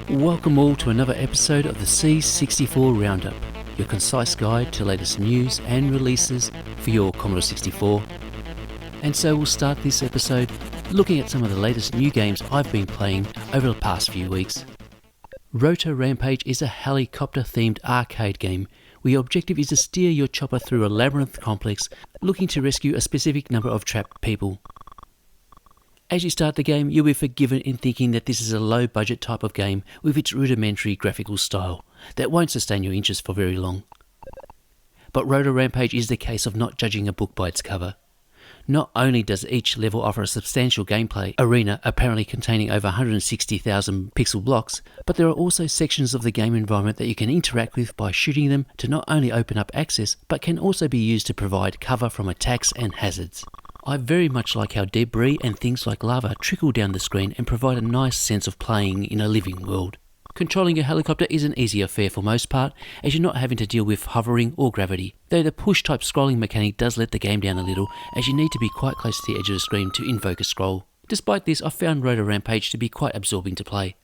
Welcome all to another episode of the C64 Roundup, your concise guide to the latest news and releases for your Commodore 64. And so we'll start this episode looking at some of the latest new games I've been playing over the past few weeks. Rotor Rampage is a helicopter-themed arcade game where your objective is to steer your chopper through a labyrinth complex looking to rescue a specific number of trapped people. As you start the game, you'll be forgiven in thinking that this is a low-budget type of game with its rudimentary graphical style that won't sustain your interest for very long. But Rotor Rampage is the case of not judging a book by its cover. Not only does each level offer a substantial gameplay arena apparently containing over 160,000 pixel blocks, but there are also sections of the game environment that you can interact with by shooting them to not only open up access, but can also be used to provide cover from attacks and hazards. I very much like how debris and things like lava trickle down the screen and provide a nice sense of playing in a living world. Controlling your helicopter is an easy affair for most part, as you're not having to deal with hovering or gravity, though the push-type scrolling mechanic does let the game down a little, as you need to be quite close to the edge of the screen to invoke a scroll. Despite this, I found Rotor Rampage to be quite absorbing to play.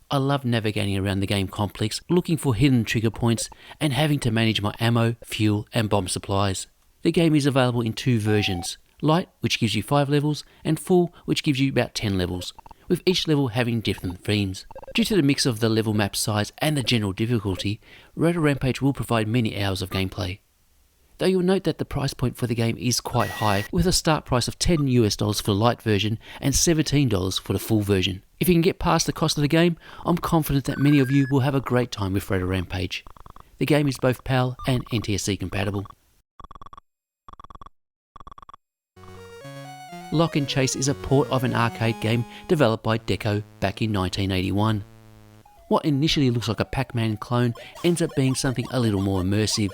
I love navigating around the game complex, looking for hidden trigger points, and having to manage my ammo, fuel, and bomb supplies. The game is available in two versions. Light, which gives you 5 levels, and Full, which gives you about 10 levels, with each level having different themes. Due to the mix of the level map size and the general difficulty, Rotor Rampage will provide many hours of gameplay. Though you'll note that the price point for the game is quite high, with a start price of $10 for the light version and $17 for the full version. If you can get past the cost of the game, I'm confident that many of you will have a great time with Rotor Rampage. The game is both PAL and NTSC compatible. Lock and Chase is a port of an arcade game developed by Deco back in 1981. What initially looks like a Pac-Man clone ends up being something a little more immersive.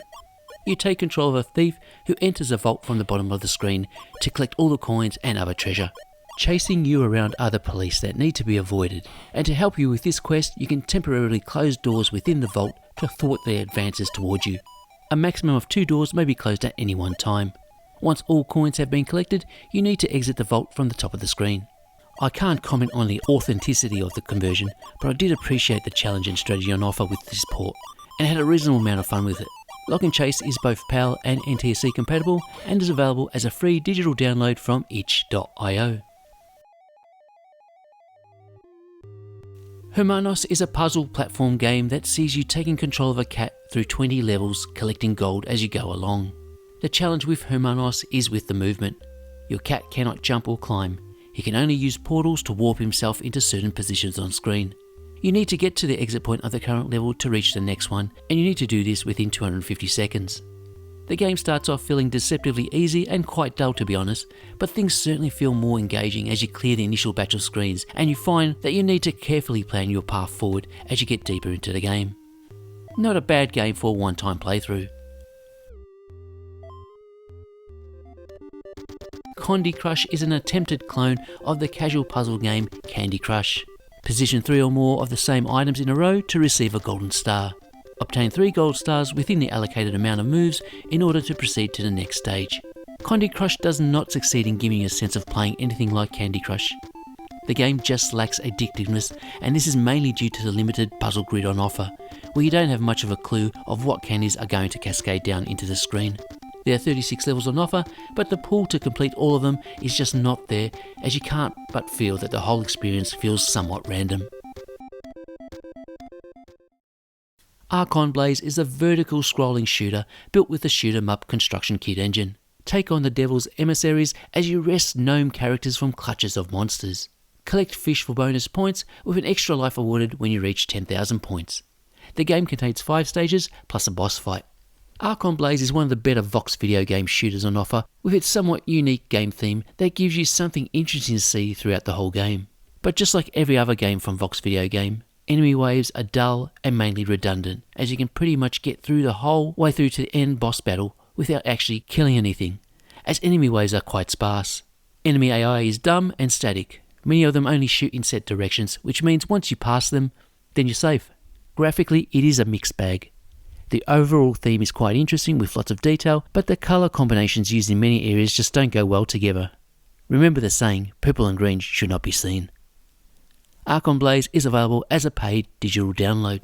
You take control of a thief who enters a vault from the bottom of the screen to collect all the coins and other treasure. Chasing you around are the police that need to be avoided, and to help you with this quest you can temporarily close doors within the vault to thwart their advances towards you. A maximum of 2 doors may be closed at any one time. Once all coins have been collected, you need to exit the vault from the top of the screen. I can't comment on the authenticity of the conversion, but I did appreciate the challenge and strategy on offer with this port, and had a reasonable amount of fun with it. Lock and Chase is both PAL and NTSC compatible, and is available as a free digital download from itch.io. Hermanos is a puzzle platform game that sees you taking control of a cat through 20 levels, collecting gold as you go along. The challenge with Hermanos is with the movement. Your cat cannot jump or climb. He can only use portals to warp himself into certain positions on screen. You need to get to the exit point of the current level to reach the next one, and you need to do this within 250 seconds. The game starts off feeling deceptively easy and quite dull to be honest, but things certainly feel more engaging as you clear the initial batch of screens, and you find that you need to carefully plan your path forward as you get deeper into the game. Not a bad game for a one-time playthrough. Candy Crush is an attempted clone of the casual puzzle game Candy Crush. Position 3 or more of the same items in a row to receive a golden star. Obtain 3 gold stars within the allocated amount of moves in order to proceed to the next stage. Candy Crush does not succeed in giving you a sense of playing anything like Candy Crush. The game just lacks addictiveness, and this is mainly due to the limited puzzle grid on offer, where you don't have much of a clue of what candies are going to cascade down into the screen. There are 36 levels on offer, but the pool to complete all of them is just not there, as you can't but feel that the whole experience feels somewhat random. Archon Blaze is a vertical scrolling shooter built with the shoot 'em up construction kit engine. Take on the devil's emissaries as you wrest gnome characters from clutches of monsters. Collect fish for bonus points, with an extra life awarded when you reach 10,000 points. The game contains 5 stages plus a boss fight. Archon Blaze is one of the better Vox video game shooters on offer, with its somewhat unique game theme that gives you something interesting to see throughout the whole game. But just like every other game from Vox video game, enemy waves are dull and mainly redundant, as you can pretty much get through the whole way through to the end boss battle without actually killing anything, as enemy waves are quite sparse. Enemy AI is dumb and static. Many of them only shoot in set directions, which means once you pass them, then you're safe. Graphically, it is a mixed bag. The overall theme is quite interesting with lots of detail, but the colour combinations used in many areas just don't go well together. Remember the saying, purple and green should not be seen. Archon Blaze is available as a paid digital download.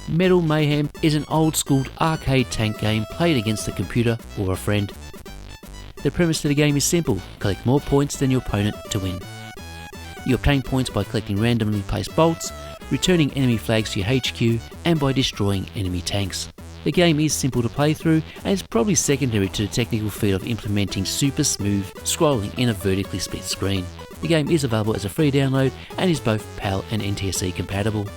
Metal Mayhem is an old-school arcade tank game played against the computer or a friend. The premise of the game is simple: collect more points than your opponent to win. You obtain points by collecting randomly placed bolts, returning enemy flags to your HQ, and by destroying enemy tanks. The game is simple to play through and is probably secondary to the technical feat of implementing super smooth scrolling in a vertically split screen. The game is available as a free download and is both PAL and NTSC compatible.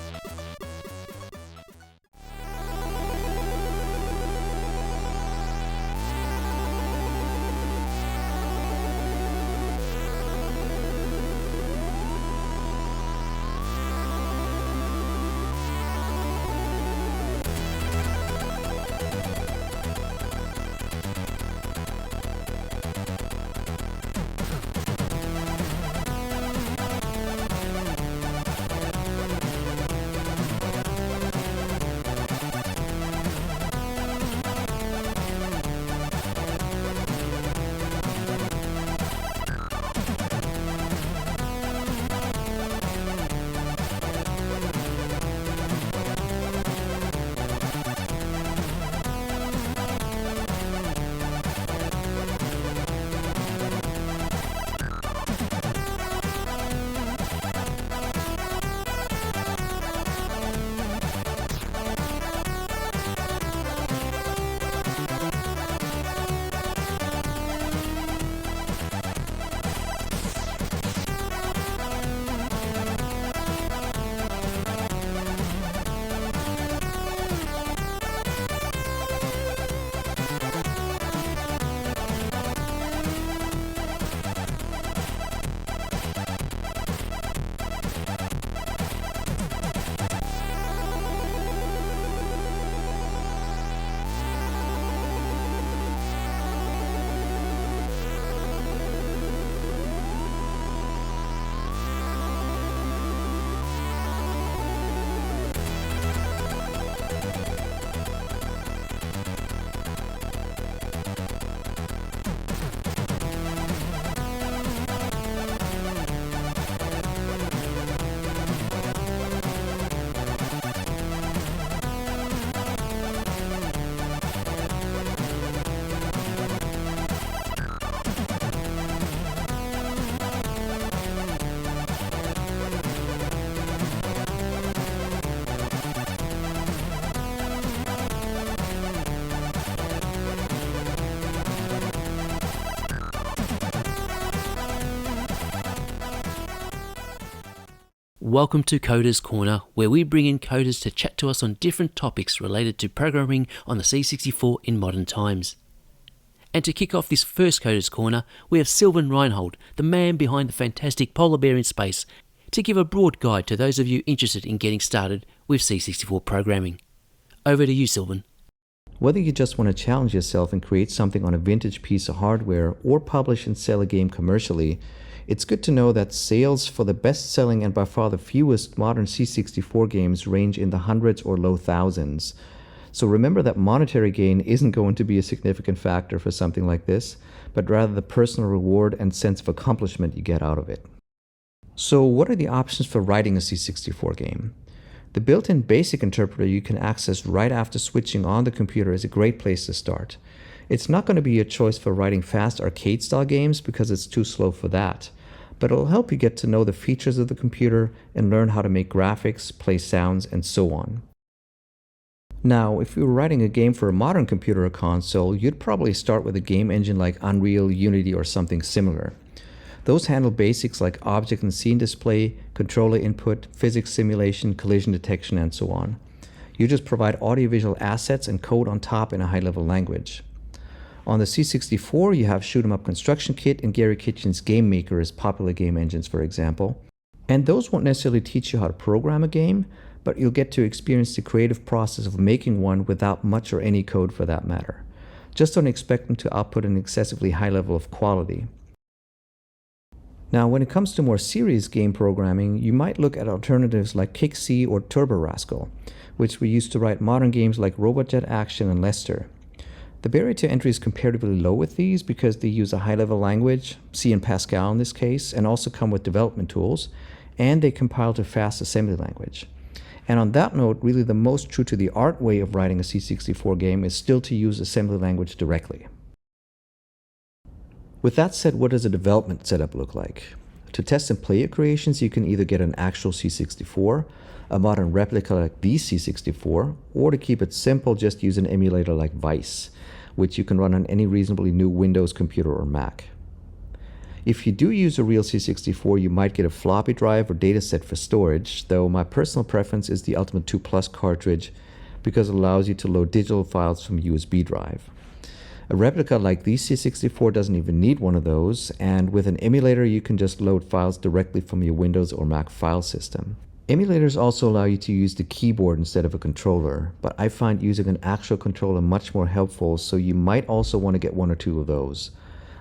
Welcome to Coders Corner, where we bring in coders to chat to us on different topics related to programming on the C64 in modern times. And to kick off this first Coders Corner, we have Sylvan Reinhold, the man behind the fantastic Polar Bear in Space, to give a broad guide to those of you interested in getting started with C64 programming. Over to you, Sylvan. Whether you just want to challenge yourself and create something on a vintage piece of hardware or publish and sell a game commercially, it's good to know that sales for the best-selling and by far the fewest modern C64 games range in the hundreds or low thousands. So remember that monetary gain isn't going to be a significant factor for something like this, but rather the personal reward and sense of accomplishment you get out of it. So what are the options for writing a C64 game? The built-in BASIC interpreter you can access right after switching on the computer is a great place to start. It's not going to be your choice for writing fast arcade-style games because it's too slow for that, but it'll help you get to know the features of the computer and learn how to make graphics, play sounds, and so on. Now, if you were writing a game for a modern computer or console, you'd probably start with a game engine like Unreal, Unity, or something similar. Those handle basics like object and scene display, controller input, physics simulation, collision detection, and so on. You just provide audiovisual assets and code on top in a high-level language. On the C64, you have Shoot 'em Up Construction Kit and Gary Kitchen's Game Maker as popular game engines, for example. And those won't necessarily teach you how to program a game, but you'll get to experience the creative process of making one without much or any code for that matter. Just don't expect them to output an excessively high level of quality. Now, when it comes to more serious game programming, you might look at alternatives like Kick-C or Turbo Rascal, which we used to write modern games like Robot Jet Action and Lester. The barrier to entry is comparatively low with these because they use a high-level language, C and Pascal in this case, and also come with development tools, and they compile to fast assembly language. And on that note, really the most true to the art way of writing a C64 game is still to use assembly language directly. With that said, what does a development setup look like? To test and play your creations, you can either get an actual C64, a modern replica like the C64, or to keep it simple, just use an emulator like Vice, which you can run on any reasonably new Windows computer or Mac. If you do use a real C64, you might get a floppy drive or dataset for storage, though my personal preference is the Ultimate 2 Plus cartridge because it allows you to load digital files from a USB drive. A replica like the C64 doesn't even need one of those, and with an emulator you can just load files directly from your Windows or Mac file system. Emulators also allow you to use the keyboard instead of a controller, but I find using an actual controller much more helpful, so you might also want to get one or two of those.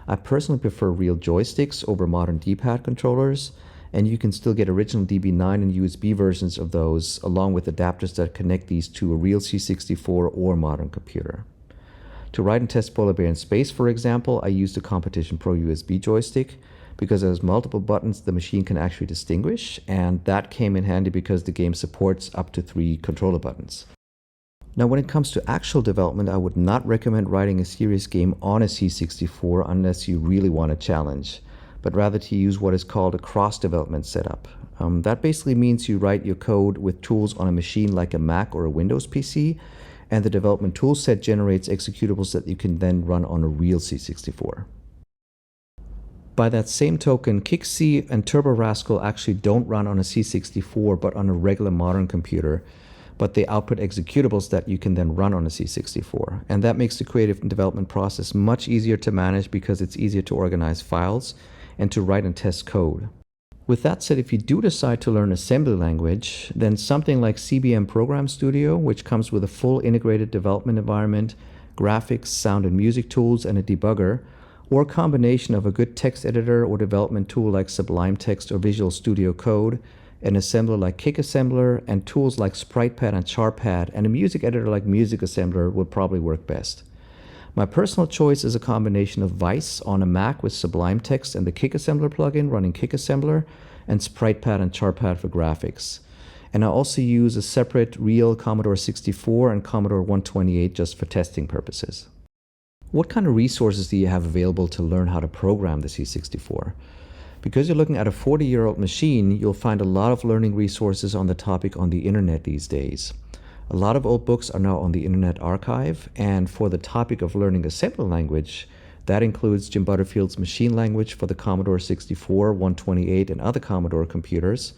I personally prefer real joysticks over modern D-pad controllers, and you can still get original DB9 and USB versions of those, along with adapters that connect these to a real C64 or modern computer. To write and test Polar Bear in Space, for example, I used a Competition Pro USB joystick because it has multiple buttons the machine can actually distinguish, and that came in handy because the game supports up to 3 controller buttons. Now, when it comes to actual development, I would not recommend writing a serious game on a C64 unless you really want a challenge, but rather to use what is called a cross-development setup. That basically means you write your code with tools on a machine like a Mac or a Windows PC, and the development toolset generates executables that you can then run on a real C64. By that same token, KickC and TurboRascal actually don't run on a C64 but on a regular modern computer, but they output executables that you can then run on a C64. And that makes the creative and development process much easier to manage because it's easier to organize files and to write and test code. With that said, if you do decide to learn assembly language, then something like CBM Program Studio, which comes with a full integrated development environment, graphics, sound and music tools, and a debugger, or a combination of a good text editor or development tool like Sublime Text or Visual Studio Code, an assembler like KickAssembler, and tools like SpritePad and ChartPad, and a music editor like Music Assembler would probably work best. My personal choice is a combination of Vice on a Mac with Sublime Text and the KickAssembler plugin running KickAssembler, and SpritePad and ChartPad for graphics. And I also use a separate real Commodore 64 and Commodore 128 just for testing purposes. What kind of resources do you have available to learn how to program the C64? Because you're looking at a 40-year-old machine, you'll find a lot of learning resources on the topic on the internet these days. A lot of old books are now on the Internet Archive, and for the topic of learning assembly language, that includes Jim Butterfield's Machine Language for the Commodore 64, 128, and other Commodore computers,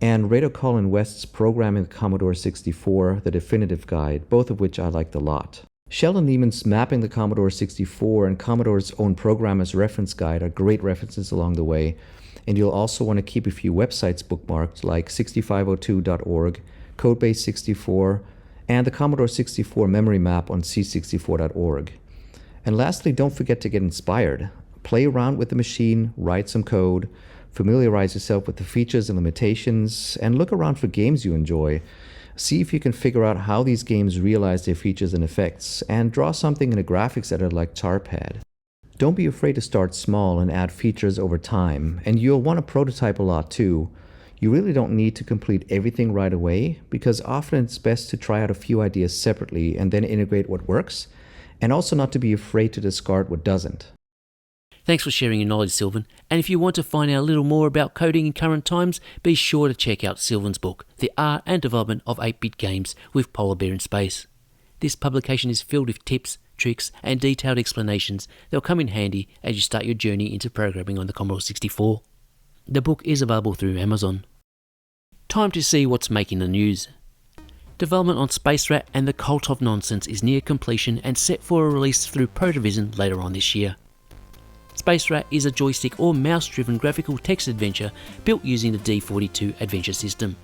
and Rado Colin West's Programming the Commodore 64, The Definitive Guide, both of which I liked a lot. Sheldon Neiman's Mapping the Commodore 64 and Commodore's own Programmer's Reference Guide are great references along the way, and you'll also want to keep a few websites bookmarked like 6502.org, Codebase64, and the Commodore 64 memory map on c64.org. And lastly, don't forget to get inspired. Play around with the machine, write some code, familiarize yourself with the features and limitations, and look around for games you enjoy. See if you can figure out how these games realize their features and effects, and draw something in a graphics editor like ChartPad. Don't be afraid to start small and add features over time, and you'll want to prototype a lot too. You really don't need to complete everything right away, because often it's best to try out a few ideas separately and then integrate what works, and also not to be afraid to discard what doesn't. Thanks for sharing your knowledge, Sylvan. And if you want to find out a little more about coding in current times, be sure to check out Sylvan's book, The Art and Development of 8-Bit Games with Polar Bear in Space. This publication is filled with tips, tricks, and detailed explanations that will come in handy as you start your journey into programming on the Commodore 64. The book is available through Amazon. Time to see what's making the news. Development on Space Rat and the Cult of Nonsense is near completion and set for a release through Protovision later on this year. Space Rat is a joystick or mouse-driven graphical text adventure built using the D42 adventure system.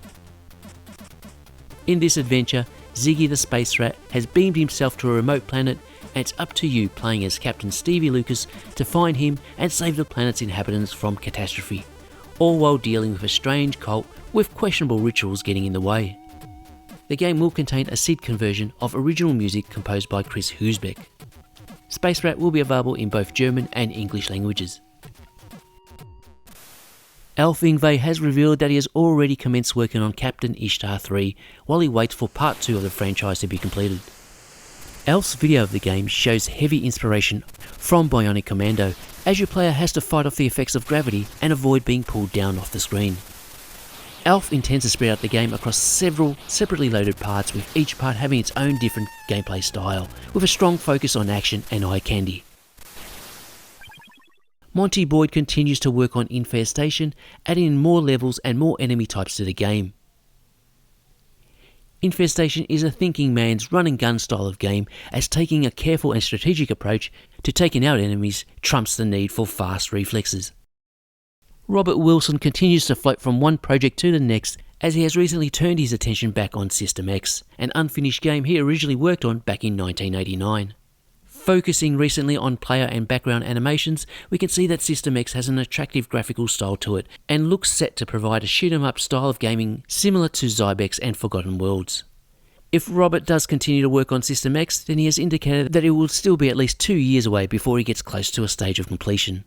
In this adventure, Ziggy the Space Rat has beamed himself to a remote planet, and it's up to you, playing as Captain Stevie Lucas, to find him and save the planet's inhabitants from catastrophe, all while dealing with a strange cult with questionable rituals getting in the way. The game will contain a SID conversion of original music composed by Chris Husbeck. Space Rat will be available in both German and English languages. Alf Ingve has revealed that he has already commenced working on Captain Ishtar 3 while he waits for Part 2 of the franchise to be completed. Alf's video of the game shows heavy inspiration from Bionic Commando, as your player has to fight off the effects of gravity and avoid being pulled down off the screen. Alf intends to spread out the game across several separately loaded parts, with each part having its own different gameplay style, with a strong focus on action and eye candy. Monty Boyd continues to work on Infestation, adding in more levels and more enemy types to the game. Infestation is a thinking man's run and gun style of game, as taking a careful and strategic approach to taking out enemies trumps the need for fast reflexes. Robert Wilson continues to float from one project to the next, as he has recently turned his attention back on System X, an unfinished game he originally worked on back in 1989. Focusing recently on player and background animations, we can see that System X has an attractive graphical style to it and looks set to provide a shoot-'em-up style of gaming similar to Zybex and Forgotten Worlds. If Robert does continue to work on System X, then he has indicated that it will still be at least 2 years away before he gets close to a stage of completion.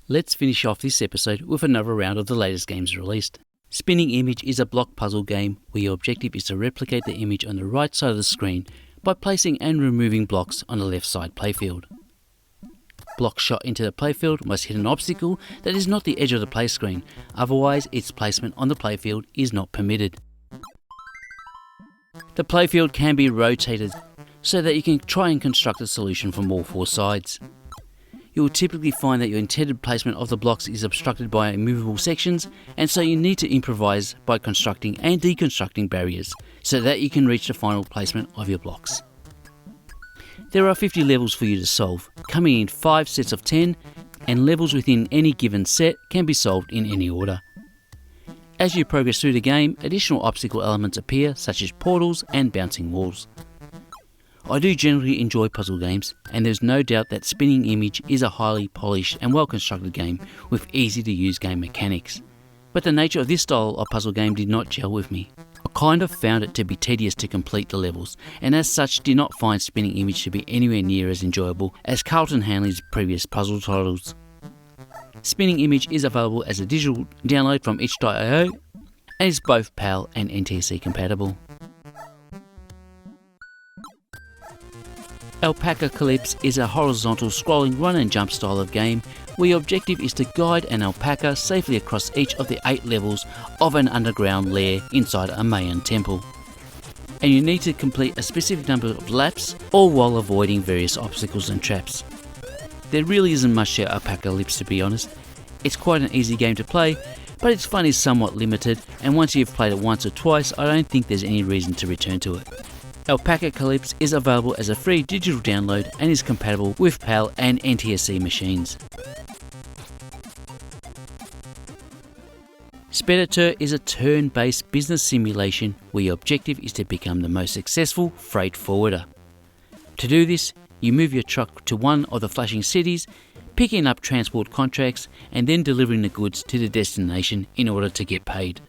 Let's finish off this episode with another round of the latest games released. Spinning Image is a block puzzle game where your objective is to replicate the image on the right side of the screen by placing and removing blocks on the left side playfield. Blocks shot into the playfield must hit an obstacle that is not the edge of the play screen, otherwise its placement on the playfield is not permitted. The playfield can be rotated so that you can try and construct a solution from all four sides. You will typically find that your intended placement of the blocks is obstructed by immovable sections, and so you need to improvise by constructing and deconstructing barriers so that you can reach the final placement of your blocks. There are 50 levels for you to solve, coming in 5 sets of 10, and levels within any given set can be solved in any order. As you progress through the game, additional obstacle elements appear, such as portals and bouncing walls. I do generally enjoy puzzle games, and there's no doubt that Spinning Image is a highly polished and well constructed game with easy to use game mechanics. But the nature of this style of puzzle game did not gel with me. I kind of found it to be tedious to complete the levels, and as such did not find Spinning Image to be anywhere near as enjoyable as Carlton Hanley's previous puzzle titles. Spinning Image is available as a digital download from itch.io and is both PAL and NTSC compatible. Alpaca Calypse is a horizontal scrolling run and jump style of game where your objective is to guide an alpaca safely across each of the 8 levels of an underground lair inside a Mayan temple. And you need to complete a specific number of laps, all while avoiding various obstacles and traps. There really isn't much to Alpaca Calypse, to be honest. It's quite an easy game to play, but its fun is somewhat limited, and once you've played it once or twice, I don't think there's any reason to return to it. Alpaca Calypse is available as a free digital download and is compatible with PAL and NTSC machines. Speditor is a turn-based business simulation where your objective is to become the most successful freight forwarder. To do this, you move your truck to one of the flashing cities, picking up transport contracts and then delivering the goods to the destination in order to get paid.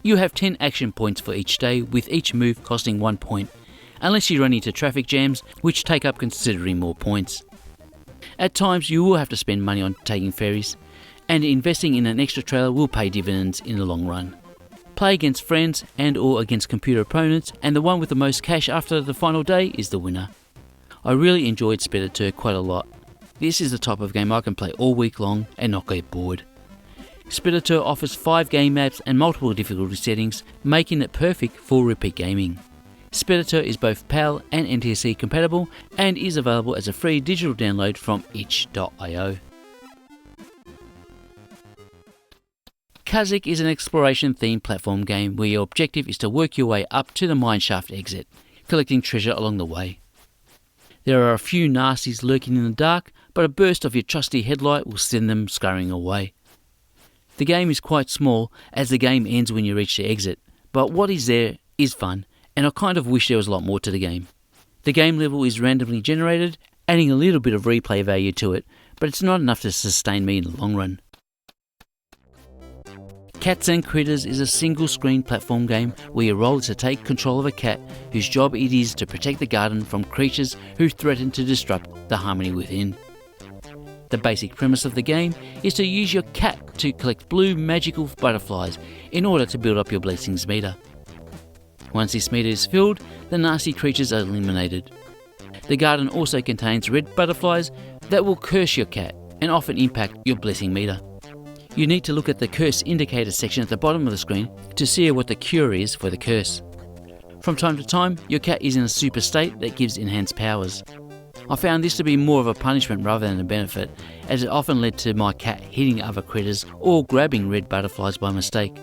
You have 10 action points for each day, with each move costing 1 point, unless you run into traffic jams, which take up considerably more points. At times you will have to spend money on taking ferries, and investing in an extra trailer will pay dividends in the long run. Play against friends and or against computer opponents, and the one with the most cash after the final day is the winner. I really enjoyed Speditor quite a lot. This is the type of game I can play all week long and not get bored. Speditor offers 5 game maps and multiple difficulty settings, making it perfect for repeat gaming. Speditor is both PAL and NTSC compatible and is available as a free digital download from itch.io. Kazik is an exploration-themed platform game where your objective is to work your way up to the mineshaft exit, collecting treasure along the way. There are a few nasties lurking in the dark, but a burst of your trusty headlight will send them scurrying away. The game is quite small, as the game ends when you reach the exit, but what is there is fun, and I kind of wish there was a lot more to the game. The game level is randomly generated, adding a little bit of replay value to it, but it's not enough to sustain me in the long run. Cats and Critters is a single-screen platform game where your role is to take control of a cat whose job it is to protect the garden from creatures who threaten to disrupt the harmony within. The basic premise of the game is to use your cat to collect blue magical butterflies in order to build up your blessings meter. Once this meter is filled, the nasty creatures are eliminated. The garden also contains red butterflies that will curse your cat and often impact your blessing meter. You need to look at the curse indicator section at the bottom of the screen to see what the cure is for the curse. From time to time, your cat is in a super state that gives enhanced powers. I found this to be more of a punishment rather than a benefit, as it often led to my cat hitting other critters or grabbing red butterflies by mistake.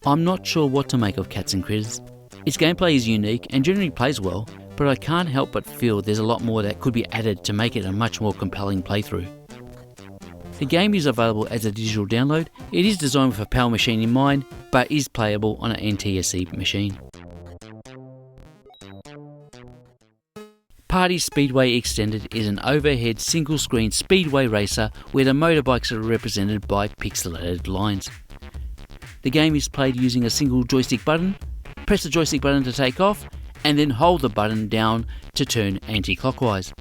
I'm not sure what to make of Cats and Critters. Its gameplay is unique and generally plays well, but I can't help but feel there's a lot more that could be added to make it a much more compelling playthrough. The game is available as a digital download. It is designed with a PAL machine in mind, but is playable on an NTSC machine. Party Speedway Extended is an overhead single-screen speedway racer where the motorbikes are represented by pixelated lines. The game is played using a single joystick button. Press the joystick button to take off, and then hold the button down to turn anti-clockwise.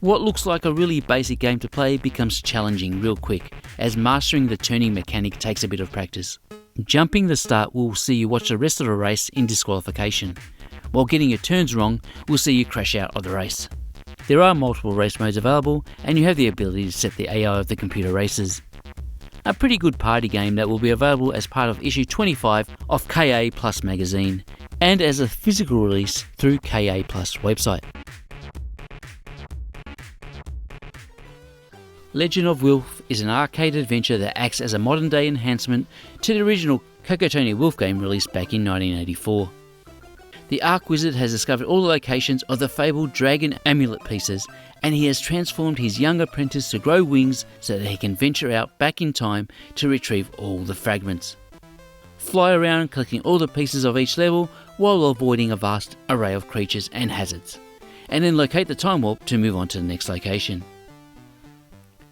What looks like a really basic game to play becomes challenging real quick, as mastering the turning mechanic takes a bit of practice. Jumping the start will see you watch the rest of the race in disqualification, while getting your turns wrong will see you crash out of the race. There are multiple race modes available, and you have the ability to set the AI of the computer races. A pretty good party game that will be available as part of issue 25 of KA Plus magazine, and as a physical release through KA Plus website. Legend of Wilf is an arcade adventure that acts as a modern day enhancement to the original Cocotony Wolf game released back in 1984. The Ark Wizard has discovered all the locations of the fabled dragon amulet pieces, and he has transformed his young apprentice to grow wings so that he can venture out back in time to retrieve all the fragments. Fly around collecting all the pieces of each level while avoiding a vast array of creatures and hazards, and then locate the time warp to move on to the next location.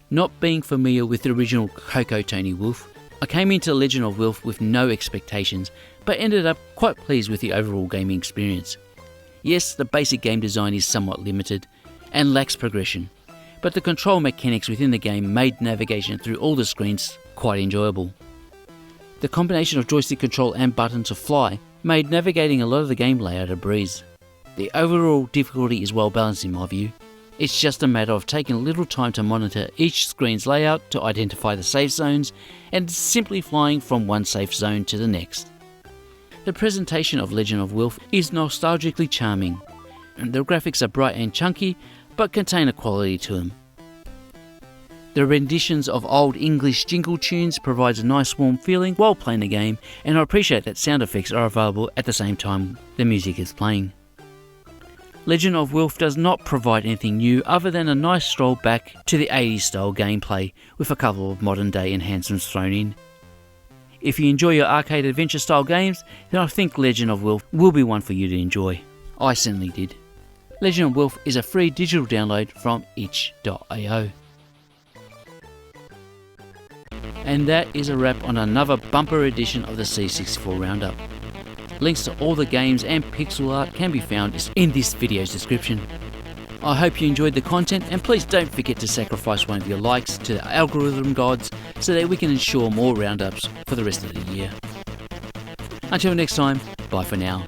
Not being familiar with the original Cocotony Wolf, I came into Legend of Wilf with no expectations, but ended up quite pleased with the overall gaming experience. Yes, the basic game design is somewhat limited and lacks progression, but the control mechanics within the game made navigation through all the screens quite enjoyable. The combination of joystick control and button to fly made navigating a lot of the game layout a breeze. The overall difficulty is well balanced in my view. It's just a matter of taking a little time to monitor each screen's layout to identify the safe zones and simply flying from one safe zone to the next. The presentation of Legend of Wilf is nostalgically charming, and the graphics are bright and chunky but contain a quality to them. The renditions of old English jingle tunes provides a nice warm feeling while playing the game, and I appreciate that sound effects are available at the same time the music is playing. Legend of Wilf does not provide anything new other than a nice stroll back to the 80s style gameplay with a couple of modern day enhancements thrown in. If you enjoy your arcade adventure style games, then I think Legend of Wilf will be one for you to enjoy. I certainly did. Legend of Wilf is a free digital download from itch.io. And that is a wrap on another bumper edition of the C64 Roundup. Links to all the games and pixel art can be found in this video's description. I hope you enjoyed the content, and please don't forget to sacrifice one of your likes to the algorithm gods so that we can ensure more roundups for the rest of the year. Until next time, bye for now.